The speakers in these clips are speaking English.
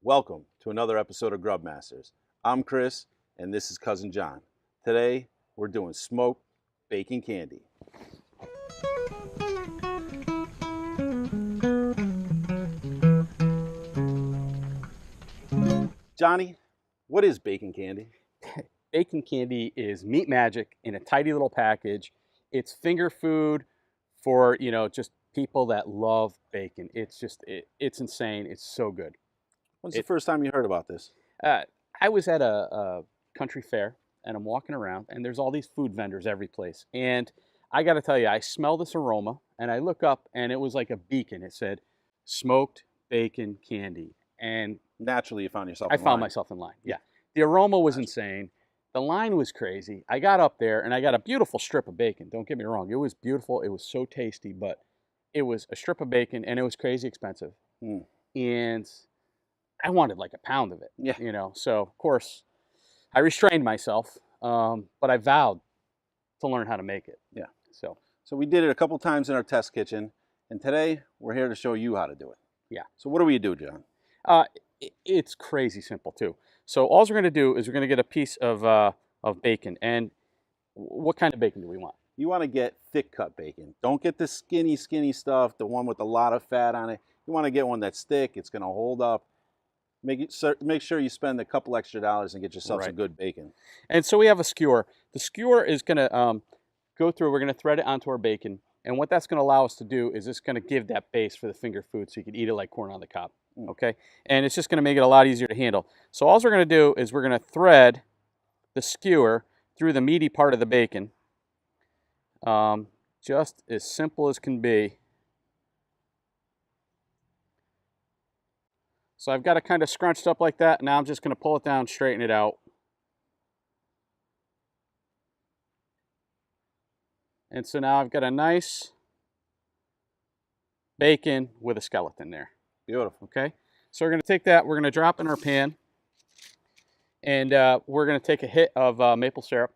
Welcome to another episode of Grubmasters. I'm Chris, and this is Cousin John. Today, we're doing smoked bacon candy. Johnny, what is bacon candy? Bacon candy is meat magic in a tidy little package. It's finger food for, just people that love bacon. It's insane. It's so good. When's the first time you heard about this? I was at a country fair and I'm walking around and there's all these food vendors every place. And I got to tell you, I smell this aroma and I look up and it was like a beacon. It said smoked bacon candy. And naturally, you found yourself I in found line. myself in line. Yeah. The aroma was insane. The line was crazy. I got up there and I got a beautiful strip of bacon. Don't get me wrong. It was beautiful. It was so tasty, but it was a strip of bacon and it was crazy expensive. And I wanted like a pound of it. Yeah. So of course I restrained myself, but I vowed to learn how to make it. Yeah. So we did it a couple times in our test kitchen, and today we're here to show you how to do it. Yeah. So what do we do, John? It's crazy simple too. So all we're going to do is we're going to get a piece of bacon. And what kind of bacon do we want? You want to get thick cut bacon. Don't get the skinny stuff, the one with a lot of fat on it. You want to get one that's thick. It's going to hold up. Make sure you spend a couple extra dollars and get yourself some good bacon. And so we have a skewer. The skewer is going to go through. We're going to thread it onto our bacon. And what that's going to allow us to do is it's going to give that base for the finger food so you can eat it like corn on the cob. Okay? And it's just going to make it a lot easier to handle. So all we're going to do is we're going to thread the skewer through the meaty part of the bacon. Just as simple as can be. So I've got it kind of scrunched up like that. Now I'm just going to pull it down, straighten it out. And so now I've got a nice bacon with a skeleton there. Beautiful. Okay. So we're going to take that, we're going to drop in our pan, and we're going to take a hit of maple syrup.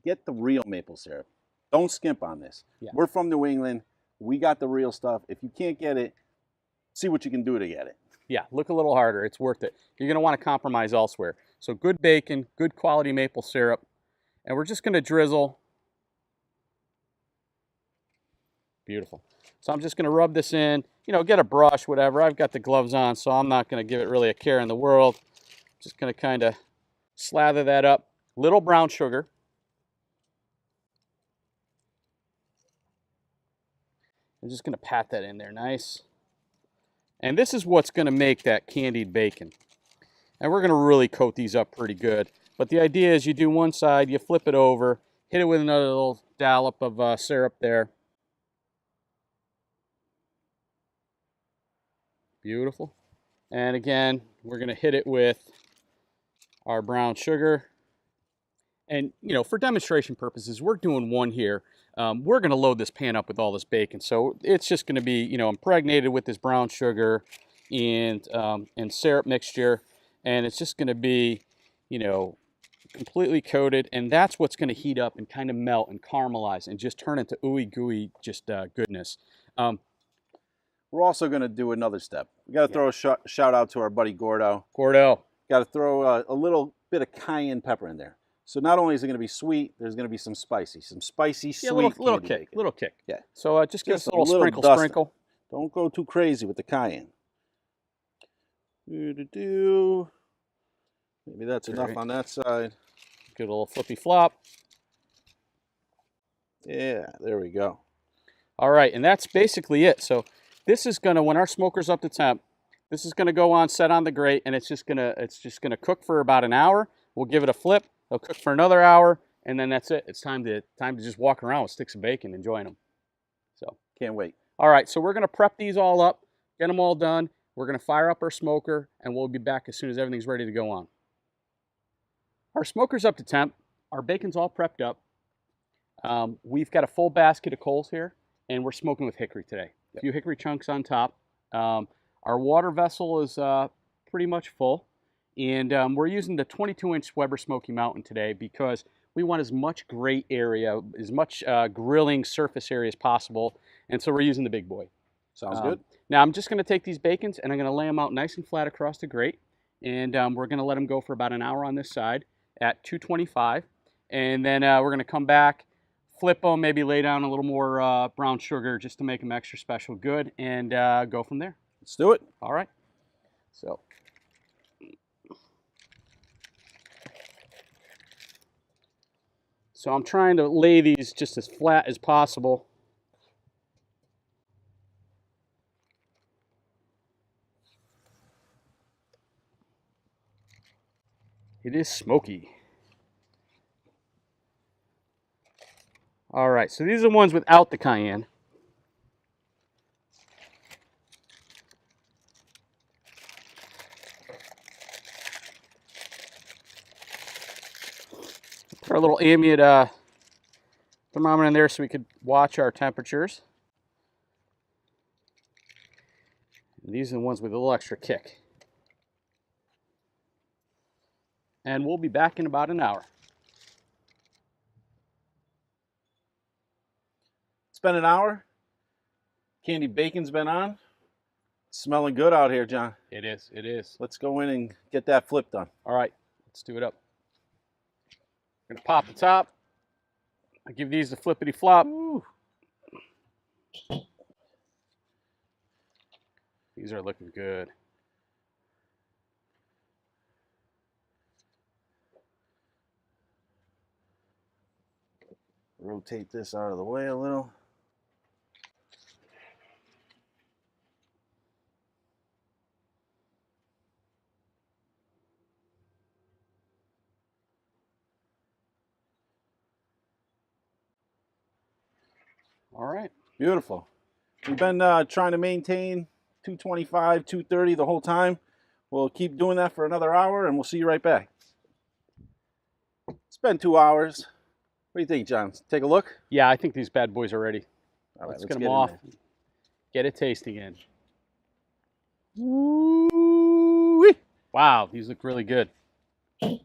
Get the real maple syrup. Don't skimp on this. Yeah. We're from New England. We got the real stuff. If you can't get it, see what you can do to get it. Yeah, look a little harder. It's worth it. You're going to want to compromise elsewhere. So good bacon, good quality maple syrup, and we're just going to drizzle. Beautiful. So I'm just going to rub this in, get a brush, whatever. I've got the gloves on, so I'm not going to give it really a care in the world. Just going to kind of slather that up. Little brown sugar. I'm just going to pat that in there nice. And this is what's going to make that candied bacon. And we're going to really coat these up pretty good. But the idea is you do one side, you flip it over, hit it with another little dollop of syrup there. Beautiful. And again, we're going to hit it with our brown sugar. And, for demonstration purposes, we're doing one here. We're going to load this pan up with all this bacon. So it's just going to be, impregnated with this brown sugar and syrup mixture. And it's just going to be, completely coated. And that's what's going to heat up and kind of melt and caramelize and just turn into ooey gooey just goodness. We're also going to do another step. We got to throw a shout out to our buddy Gordo. Gordo. Got to throw a little bit of cayenne pepper in there. So not only is it going to be sweet, there's going to be some spicy, sweet little kick, bacon. Little kick. Yeah. So just give us a little sprinkle. Don't go too crazy with the cayenne. Maybe that's enough on that side. Give it a little flippy flop. Yeah, there we go. All right, and that's basically it. So this is gonna, when our smoker's up to temp, this is gonna go on, set on the grate, and it's just gonna cook for about an hour. We'll give it a flip. It'll cook for another hour, and then that's it. It's time to just walk around with sticks of bacon, enjoying them. So can't wait. All right, so we're gonna prep these all up, get them all done. We're gonna fire up our smoker, and we'll be back as soon as everything's ready to go on. Our smoker's up to temp. Our bacon's all prepped up. We've got a full basket of coals here, and we're smoking with hickory today. A few hickory chunks on top. Our water vessel is pretty much full. And we're using the 22-inch Weber Smoky Mountain today because we want as much grate area, as much grilling surface area as possible. And so we're using the big boy. Sounds good. Now I'm just going to take these bacons and I'm going to lay them out nice and flat across the grate. And we're going to let them go for about an hour on this side at 225. And then we're going to come back, flip them, maybe lay down a little more brown sugar just to make them extra special good, and go from there. Let's do it. All right. So I'm trying to lay these just as flat as possible. It is smoky. All right, so these are the ones without the cayenne. Put our little ambient thermometer in there so we could watch our temperatures. And these are the ones with a little extra kick. And we'll be back in about an hour. It's been an hour. Candy bacon's been on. It's smelling good out here, John. It is, it is. Let's go in and get that flip done. All right, let's do it up. I'm gonna pop the top. I give these the flippity flop. Ooh. These are looking good. Rotate this out of the way a little. All right. Beautiful. We've been trying to maintain 225, 230 the whole time. We'll keep doing that for another hour, and we'll see you right back. It's been 2 hours. What do you think, John? Take a look? Yeah, I think these bad boys are ready. All right, let's let's get them get off. in there. Get it tasting in. Woo-wee. Wow, these look really good. All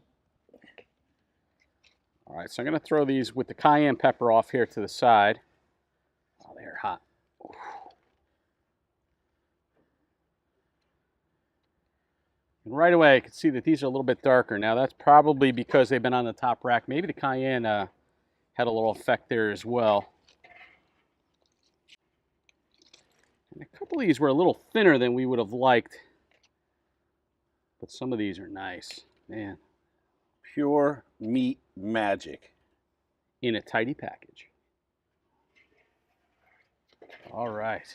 right, so I'm going to throw these with the cayenne pepper off here to the side. Oh, they're hot. And right away, I can see that these are a little bit darker. Now, that's probably because they've been on the top rack. Maybe the cayenne had a little effect there as well. And a couple of these were a little thinner than we would have liked. But some of these are nice. Man. Pure meat magic. In a tidy package. All right.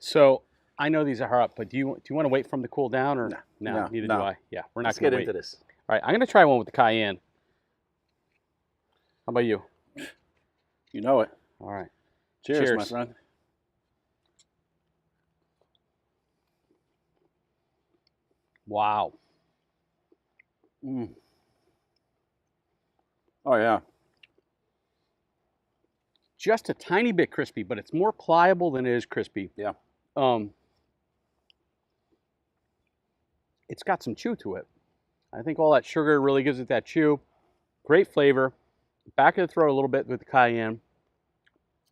So I know these are hot, but do you want to wait for them to cool down, or no, neither do I. Yeah, we're not going to wait. Let's get into this. All right, I'm going to try one with the cayenne. How about you? You know it. All right. Cheers, my friend. Wow. Mm. Oh, yeah. Just a tiny bit crispy, but it's more pliable than it is crispy. Yeah. It's got some chew to it. I think all that sugar really gives it that chew. Great flavor. Back of the throat a little bit with the cayenne.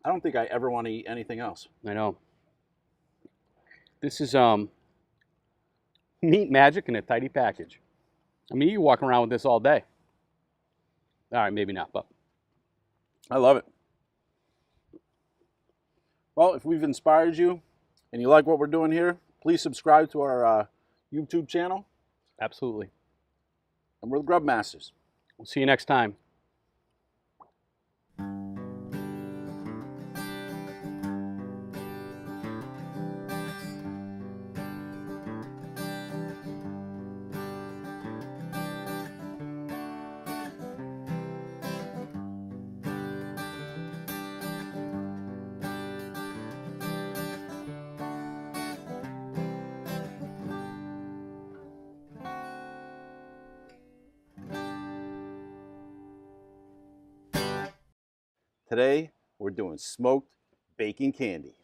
I don't think I ever want to eat anything else. I know. This is meat magic in a tidy package. I mean, you walk around with this all day. All right, maybe not, but I love it. Well, if we've inspired you and you like what we're doing here, please subscribe to our YouTube channel. absolutely. And we're the Grubmasters. We'll see you next time. Today, we're doing smoked bacon candy.